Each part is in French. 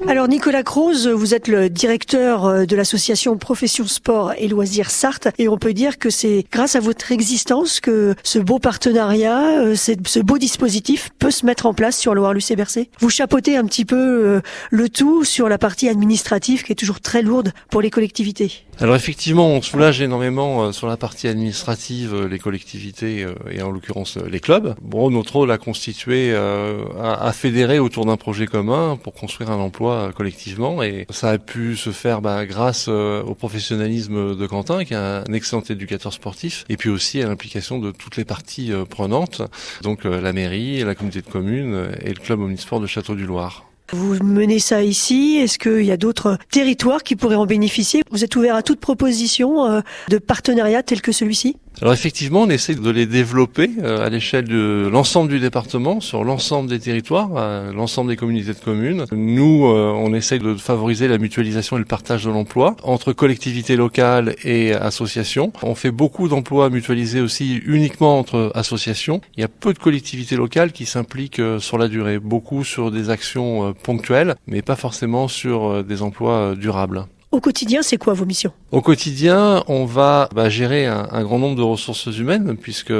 Alors Nicolas Croze, vous êtes le directeur de l'association Profession Sport et Loisirs Sarthe et on peut dire que c'est grâce à votre existence que ce beau partenariat, ce beau dispositif peut se mettre en place sur Loire-Luce-et-Bercé. Vous chapeautez un petit peu le tout sur la partie administrative qui est toujours très lourde pour les collectivités. Alors effectivement, on soulage énormément sur la partie administrative les collectivités et en l'occurrence les clubs. Bon, notre rôle a constitué à fédérer autour d'un projet commun pour construire un emploi collectivement et ça a pu se faire grâce au professionnalisme de Quentin qui est un excellent éducateur sportif et puis aussi à l'implication de toutes les parties prenantes, donc la mairie, la communauté de communes et le club omnisport de Château-du-Loir. Vous menez ça ici, est-ce qu'il y a d'autres territoires qui pourraient en bénéficier? Vous êtes ouvert à toute proposition de partenariat tel que celui-ci? Alors effectivement, on essaie de les développer à l'échelle de l'ensemble du département, sur l'ensemble des territoires, l'ensemble des communautés de communes. Nous, on essaie de favoriser la mutualisation et le partage de l'emploi entre collectivités locales et associations. On fait beaucoup d'emplois mutualisés aussi uniquement entre associations. Il y a peu de collectivités locales qui s'impliquent sur la durée, beaucoup sur des actions ponctuelles, mais pas forcément sur des emplois durables. Au quotidien, c'est quoi vos missions? Au quotidien, on va gérer un grand nombre de ressources humaines puisque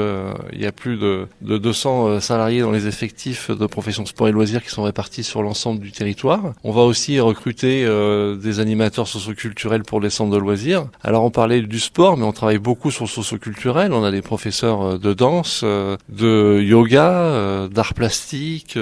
il y a plus de 200 salariés dans les effectifs de Profession Sport et Loisirs qui sont répartis sur l'ensemble du territoire. On va aussi recruter des animateurs socioculturels pour les centres de loisirs. Alors on parlait du sport, mais on travaille beaucoup sur le socioculturel. On a des professeurs de danse, de yoga, d'art plastique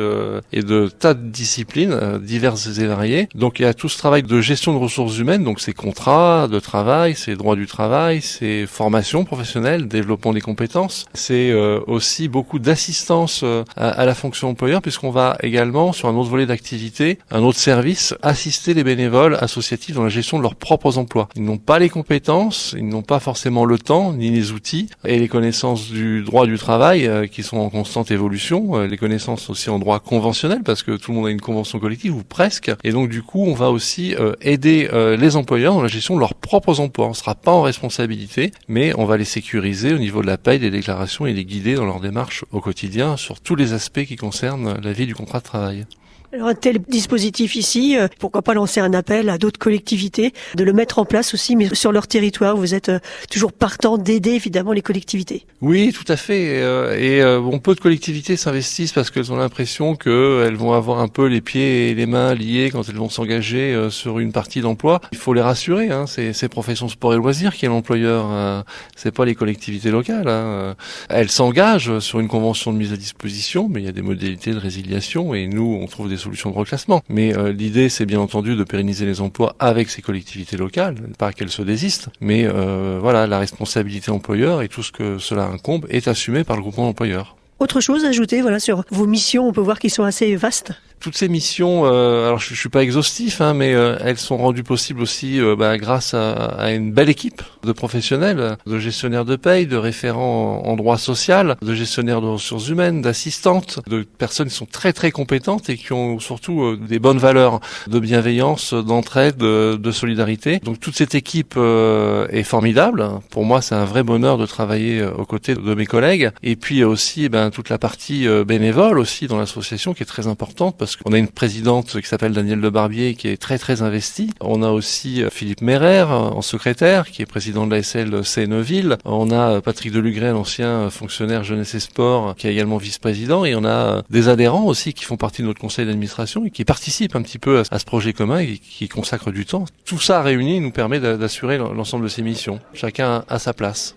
et de tas de disciplines diverses et variées. Donc il y a tout ce travail de gestion de ressources humaines. Donc c'est contrats de travail, c'est droit du travail, c'est formation professionnelle, développement des compétences. C'est aussi beaucoup d'assistance à la fonction employeur puisqu'on va également, sur un autre volet d'activité, un autre service, assister les bénévoles associatifs dans la gestion de leurs propres emplois. Ils n'ont pas les compétences, ils n'ont pas forcément le temps, ni les outils, et les connaissances du droit du travail qui sont en constante évolution, les connaissances aussi en droit conventionnel parce que tout le monde a une convention collective ou presque. Et donc du coup, on va aussi aider les employeurs dans la gestion de leurs propres emplois. On ne sera pas en responsabilité, mais on va les sécuriser au niveau de la paye, des déclarations et les guider dans leur démarche au quotidien sur tous les aspects qui concernent la vie du contrat de travail. Alors un tel dispositif ici, pourquoi pas lancer un appel à d'autres collectivités, de le mettre en place aussi, mais sur leur territoire. Vous êtes toujours partant d'aider évidemment les collectivités. Oui, tout à fait. Peu de collectivités s'investissent parce qu'elles ont l'impression qu'elles vont avoir un peu les pieds et les mains liés quand elles vont s'engager sur une partie d'emploi. Il faut les rassurer. C'est Profession Sport et Loisirs qui est l'employeur. C'est pas les collectivités locales. Elles s'engagent sur une convention de mise à disposition, mais il y a des modalités de résiliation et nous, on trouve des solutions de reclassement. Mais l'idée, c'est bien entendu de pérenniser les emplois avec ces collectivités locales, pas qu'elles se désistent, mais la responsabilité employeur et tout ce que cela incombe est assumé par le groupement d'employeurs. Autre chose à ajouter, sur vos missions, on peut voir qu'ils sont assez vastes. Toutes ces missions, alors je suis pas exhaustif, mais elles sont rendues possibles aussi grâce à une belle équipe de professionnels, de gestionnaires de paye, de référents en droit social, de gestionnaires de ressources humaines, d'assistantes, de personnes qui sont très très compétentes et qui ont surtout des bonnes valeurs de bienveillance, d'entraide, de solidarité. Donc toute cette équipe est formidable. Pour moi, c'est un vrai bonheur de travailler aux côtés de mes collègues. Et puis aussi toute la partie bénévole aussi dans l'association qui est très importante parce qu'on a une présidente qui s'appelle Danielle Le Barbier qui est très très investie. On a aussi Philippe Mérer en secrétaire qui est président de la SL Seine-Ville. On a Patrick Delugret, l'ancien fonctionnaire jeunesse et sport qui est également vice-président et on a des adhérents aussi qui font partie de notre conseil d'administration et qui participent un petit peu à ce projet commun et qui consacrent du temps. Tout ça réuni nous permet d'assurer l'ensemble de ces missions. Chacun à sa place.